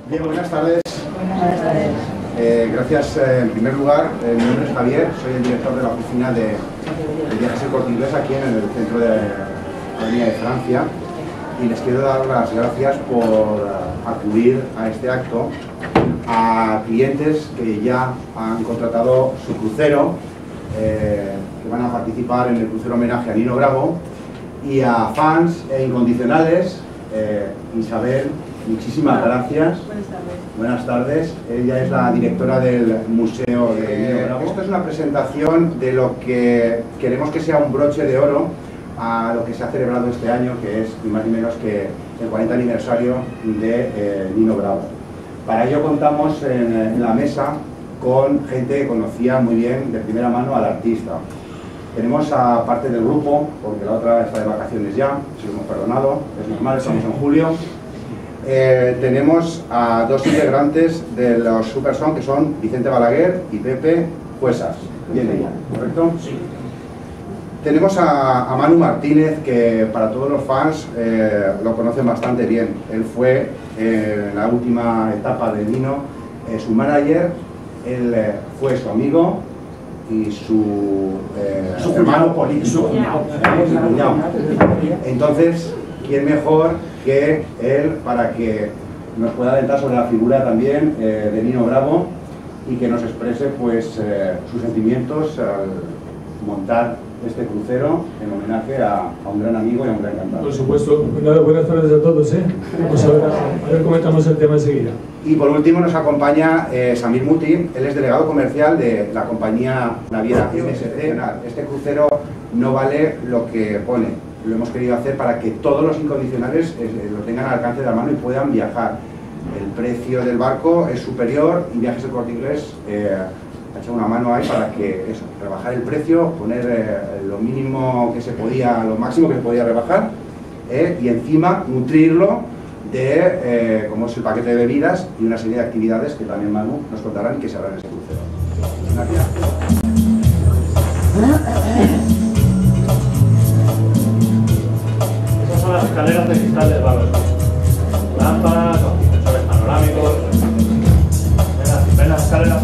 Bien, buenas tardes. Buenas tardes. Gracias, en primer lugar, mi nombre es Javier, soy el director de la oficina de Viajes El Corte Inglés aquí en el centro de la Avenida de Francia, y les quiero dar las gracias por acudir a este acto a clientes que ya han contratado su crucero, que van a participar en el crucero homenaje a Nino Bravo, y a fans e incondicionales. Isabel, muchísimas gracias. Buenas tardes. Buenas tardes. Ella es la directora del Museo de Nino Bravo. Esto es una presentación de lo que queremos que sea un broche de oro a lo que se ha celebrado este año, que es ni más ni menos que el 40 aniversario de Nino Bravo. Para ello contamos en la mesa con gente que conocía muy bien de primera mano al artista. Tenemos a parte del grupo, porque la otra está de vacaciones ya, si lo hemos perdonado, es normal, estamos en julio. Tenemos a dos integrantes de los Super Son, que son Vicente Balaguer y Pepe Cuesas. Viene ya, ¿correcto? Sí. Tenemos a Manu Martínez, que para todos los fans lo conocen bastante bien. Él fue en la última etapa de Nino su manager, él fue su amigo y su hermano político, su cuñado. Entonces, ¿quién mejor que él para que nos pueda adentar sobre la figura también de Nino Bravo y que nos exprese pues sus sentimientos al montar este crucero en homenaje a un gran amigo y a un gran cantante? Por supuesto. Buenas tardes a todos. Vamos a ver cómo estamos el tema enseguida. Y por último nos acompaña Samir Muti. Él es delegado comercial de la compañía naviera MSC. Este crucero no vale lo que pone. Lo hemos querido hacer para que todos los incondicionales lo tengan al alcance de la mano y puedan viajar. El precio del barco es superior y Viajes El Corte Inglés ha echado una mano ahí para que eso, rebajar el precio, poner lo mínimo que se podía, lo máximo que se podía rebajar, y encima nutrirlo de como es el paquete de bebidas y una serie de actividades que también Manu nos contarán y que se harán en ese crucero. Gracias. Esas son las escaleras de cristal del valor. Lámparas, sensores panorámicos. ¿Ven las escaleras?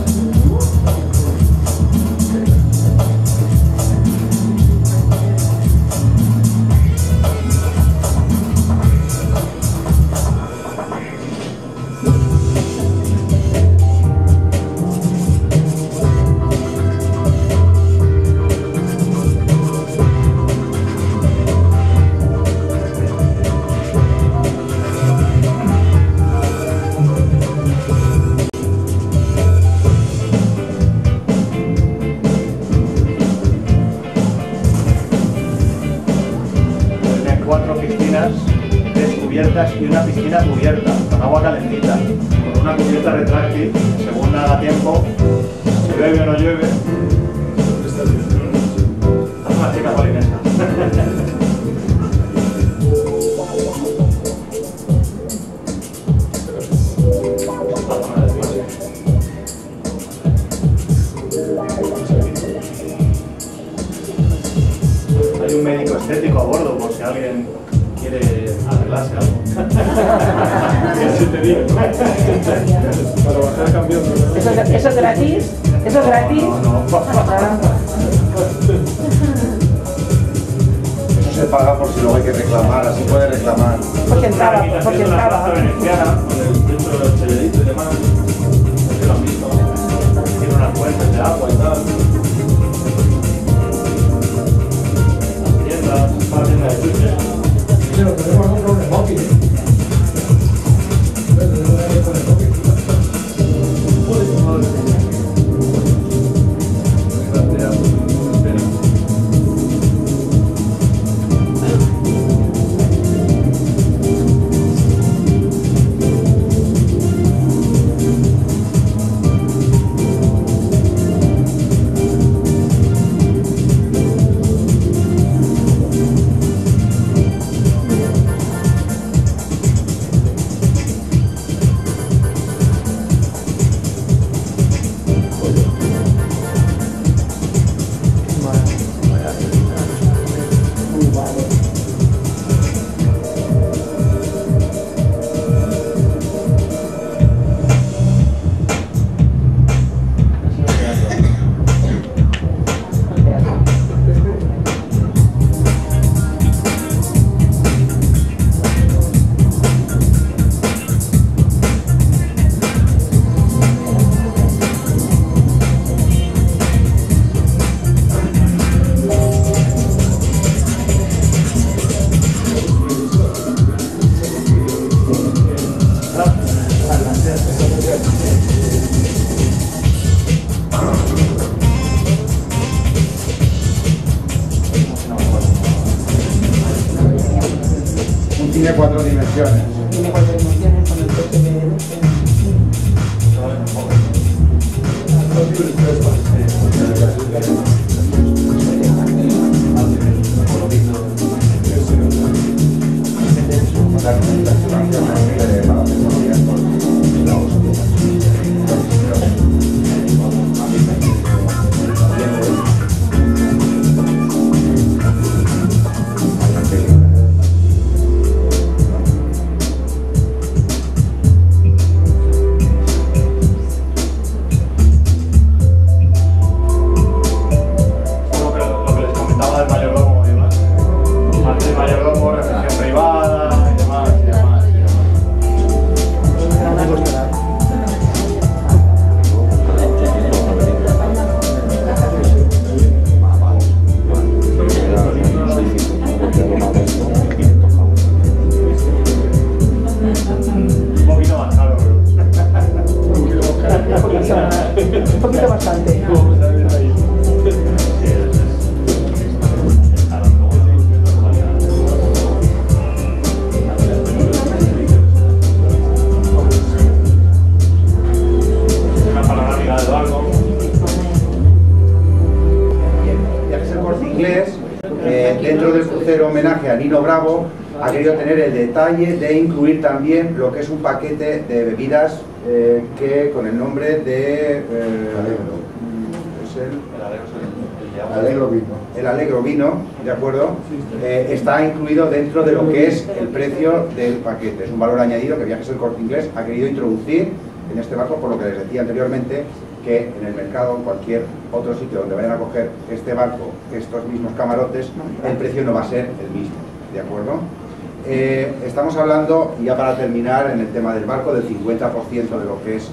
Y una piscina cubierta, con agua calentita, con una cubierta retráctil, según haga tiempo, si llueve o no llueve. Es una chica polinesa. Hay un médico estético a bordo por si alguien quiere arreglarse algo. Así te digo. Para bajar cambios. ¿Eso es gratis? ¿Eso es gratis? No. Eso se paga por si luego hay que reclamar, así puede reclamar. Porque entraba, porque Una entraba. plaza veneciana con el centro del Cheverito y demás. Que lo han visto. Tiene unas fuentes de agua y tal. Las tiendas, para tiendas de chuches. Pero tenemos que comprar un smoking. Tiene 4 dimensiones. Tiene 4 dimensiones con el coche de... Un poquito bastante. Una panorámica del barco. Viajes El Corte Inglés, dentro del crucero homenaje a Nino Bravo, ha querido tener el detalle de incluir también lo que es un paquete de bebidas que con el nombre de es el Alegro Vino. El Alegro Vino, ¿de acuerdo? Está incluido dentro de lo que es el precio del paquete. Es un valor añadido que Viajes El Corte Inglés ha querido introducir en este barco, por lo que les decía anteriormente, que en el mercado, en cualquier otro sitio donde vayan a coger este barco, estos mismos camarotes, el precio no va a ser el mismo, ¿de acuerdo? Estamos hablando, ya para terminar, en el tema del barco, del 50% de lo que es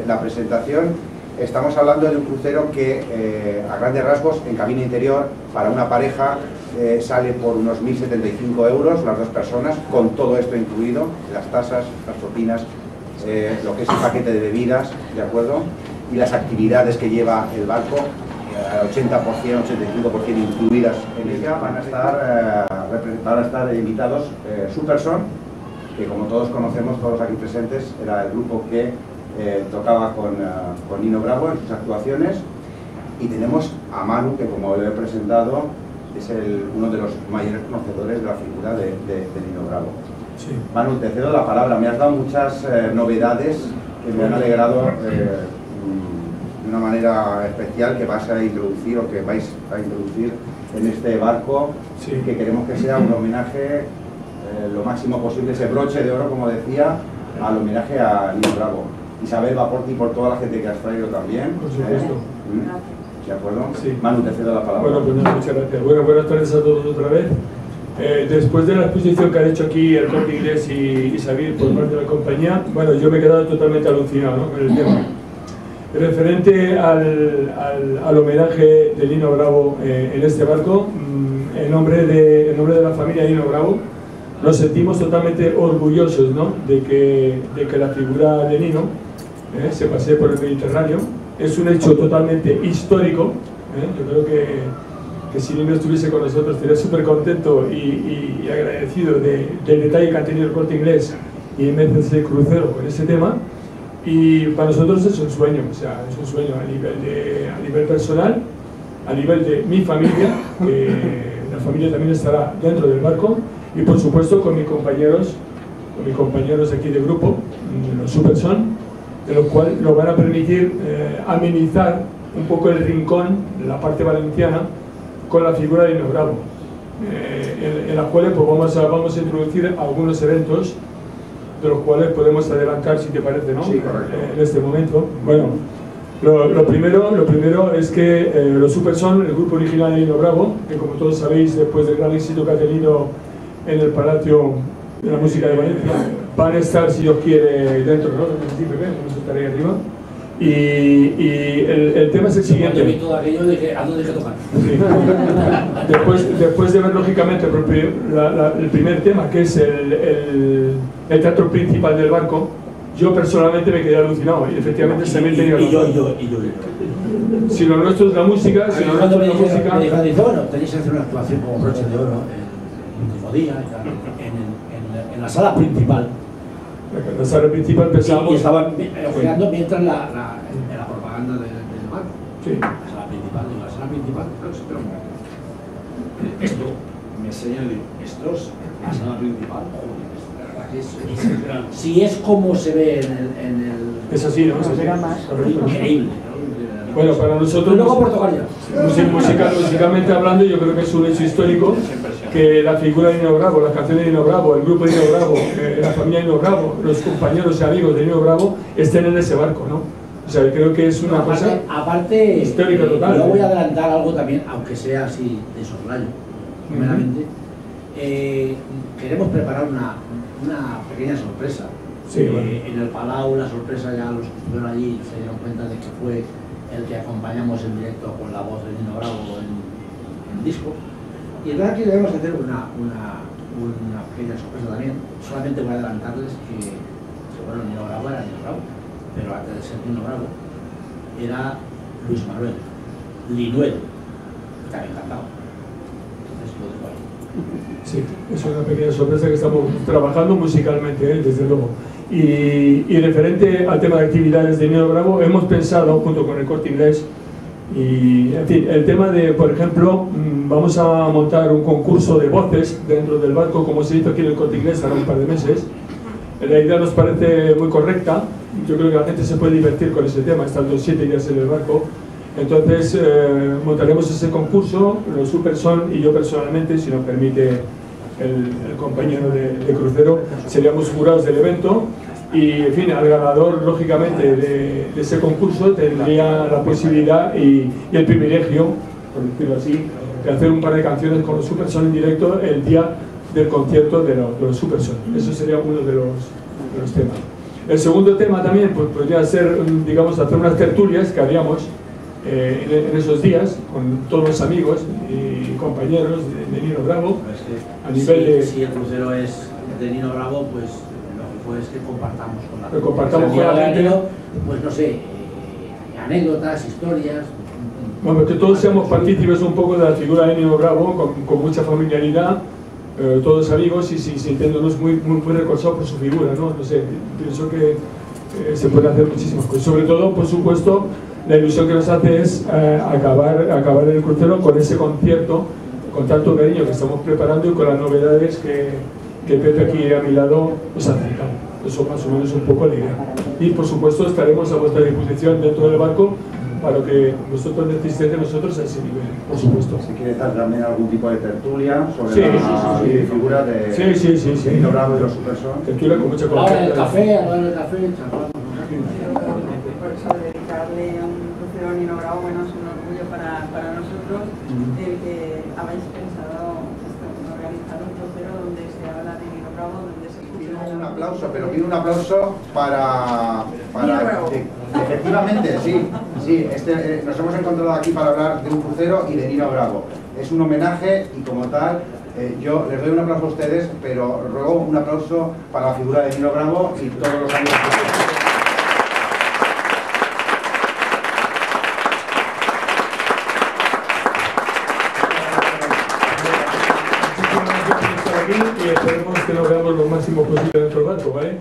la presentación. Estamos hablando de un crucero que, a grandes rasgos, en cabina interior, para una pareja, sale por unos 1.075 euros, las 2 personas, con todo esto incluido, las tasas, las propinas, lo que es el paquete de bebidas, ¿de acuerdo? Y las actividades que lleva el barco, al 80%, 85% incluidas en ella. Van a estar invitados Superson, que como todos conocemos, todos aquí presentes, era el grupo que tocaba con Nino Bravo en sus actuaciones. Y tenemos a Manu, que como lo he presentado, es uno de los mayores conocedores de la figura de Nino Bravo. Sí. Manu, te cedo la palabra. Me has dado muchas novedades que me han alegrado de una manera especial, que vas a introducir o que vais a introducir en este barco, sí, que queremos que sea un homenaje lo máximo posible, ese broche de oro, como decía, al homenaje a Nino Bravo. Isabel, va por ti y por toda la gente que has traído también. Por supuesto. ¿De acuerdo? Sí. Manu, te cedo la palabra. Bueno, pues nada, muchas gracias. Bueno, buenas tardes a todos otra vez. Después de la exposición que han hecho aquí El Corte Inglés y Isabel por parte de la compañía, bueno, yo me he quedado totalmente alucinado, ¿no?, con el tema. Referente al homenaje de Nino Bravo en este barco, en nombre de la familia Nino Bravo, nos sentimos totalmente orgullosos, ¿no?, de que la figura de Nino se pasee por el Mediterráneo. Es un hecho totalmente histórico. Yo creo que si Nino estuviese con nosotros estaría súper contento y agradecido del detalle que ha tenido El Corte Inglés y MSC Crucero con ese tema. Y para nosotros es un sueño, o sea, es un sueño a nivel personal, a nivel de mi familia, que la familia también estará dentro del barco, y por supuesto con mis compañeros aquí de grupo, los Superson, de los cuales nos van a permitir amenizar un poco el rincón, la parte valenciana, con la figura de Nino Bravo, en las cuales pues, vamos a introducir algunos eventos de los cuales podemos adelantar, si te parece, ¿no? Sí, correcto. En este momento. Bueno, lo primero es que los Superson, el grupo original de Nino Bravo, que como todos sabéis, después del gran éxito que ha tenido en el Palacio de la Música de Valencia, van a estar, si Dios quiere, dentro, ¿no?, vamos a estar ahí arriba. Y el tema es el siguiente. Yo vi todo aquello de que algo dejé tocar. Sí. Después de ver lógicamente el primer tema, que es el teatro principal del barco, yo personalmente me quedé alucinado y efectivamente también tenía razón. Si lo nuestro es la música, si lo nuestro es la música... Me dijo, bueno, tenéis que hacer una actuación como broche de oro último día, en la sala principal. En la sala principal pensábamos... Y estaban ojeando mientras en la propaganda del banco. Sí. La sala principal, pero espera un momento. Esto, me enseñan, digo, esto es la sala principal. La verdad que es si es como se ve en el... Es así, ¿no? Es así. Increíble. Bueno, para nosotros... Luego Portugal musicalmente hablando, yo creo que es un hecho histórico que la figura de Nino Bravo, las canciones de Nino Bravo, el grupo de Nino Bravo, la familia de Nino Bravo, los compañeros y amigos de Nino Bravo estén en ese barco, ¿no? O sea, creo que es una cosa histórica total. Yo voy a adelantar algo también, aunque sea así de soslayo, primeramente. Queremos preparar una pequeña sorpresa. Sí, bueno. En el Palau la sorpresa ya los que estuvieron allí se dieron cuenta de que fue el que acompañamos en directo con la voz de Nino Bravo en disco. Y entonces aquí debemos hacer una pequeña sorpresa también. Solamente voy a adelantarles que bueno, Nino Bravo era Nino Bravo, pero antes de ser Nino Bravo era Luis Manuel Linuel, que también cantaba. Entonces lo dejo ahí. Sí, es una pequeña sorpresa que estamos trabajando musicalmente, desde luego. Y referente al tema de actividades de Nino Bravo, hemos pensado, junto con el Corte Inglés, y en fin, el tema de, por ejemplo, vamos a montar un concurso de voces dentro del barco, como se hizo aquí en el Corte Inglés hace un par de meses. La idea nos parece muy correcta, yo creo que la gente se puede divertir con ese tema, estando 7 días en el barco. Entonces montaremos ese concurso, los Super Son y yo personalmente, si nos permite el compañero de crucero, seríamos jurados del evento. Y en fin, al ganador, lógicamente, de ese concurso tendría la posibilidad y el privilegio, por decirlo así, de hacer un par de canciones con los Super Son en directo el día del concierto de los Super Son. Eso sería uno de los temas. El segundo tema también pues, podría ser, digamos, hacer unas tertulias que haríamos en esos días con todos los amigos y compañeros de Nino Bravo. A nivel de... Si el crucero es de Nino Bravo, pues pues que compartamos con la gente, pues no sé, anécdotas, historias. Bueno, que todos seamos partícipes un poco de la figura de Nino Bravo, con mucha familiaridad, todos amigos y sintiéndonos muy recordados por su figura, ¿no? No sé, pienso que se puede hacer muchísimas cosas. Sobre todo, por supuesto, la ilusión que nos hace es acabar el crucero con ese concierto, con tanto cariño que estamos preparando y con las novedades que Pepe aquí a mi lado nos ha acercado. Eso más o menos es un poco la idea. Y por supuesto estaremos a vuestra disposición dentro del barco para lo que vosotros necesitéis de nosotros a ese nivel, por supuesto. Si quieres dar también algún tipo de tertulia sobre sí, la figura de Nino Bravo y los Super Son. Tertulia con mucha confianza. Ahora el café, charlamos. Por eso dedicarle un crucero a Nino Bravo, bueno, es un orgullo para nosotros el que habéis pensado organizar un crucero donde se habla de Nino Bravo, donde se escucha. Un aplauso, pero pido un aplauso para efectivamente, sí, nos hemos encontrado aquí para hablar de un crucero y de Nino Bravo. Es un homenaje y como tal, yo les doy un aplauso a ustedes, pero ruego un aplauso para la figura de Nino Bravo y todos los amigos. Y esperemos que nos veamos lo máximo posible dentro del barco, ¿vale?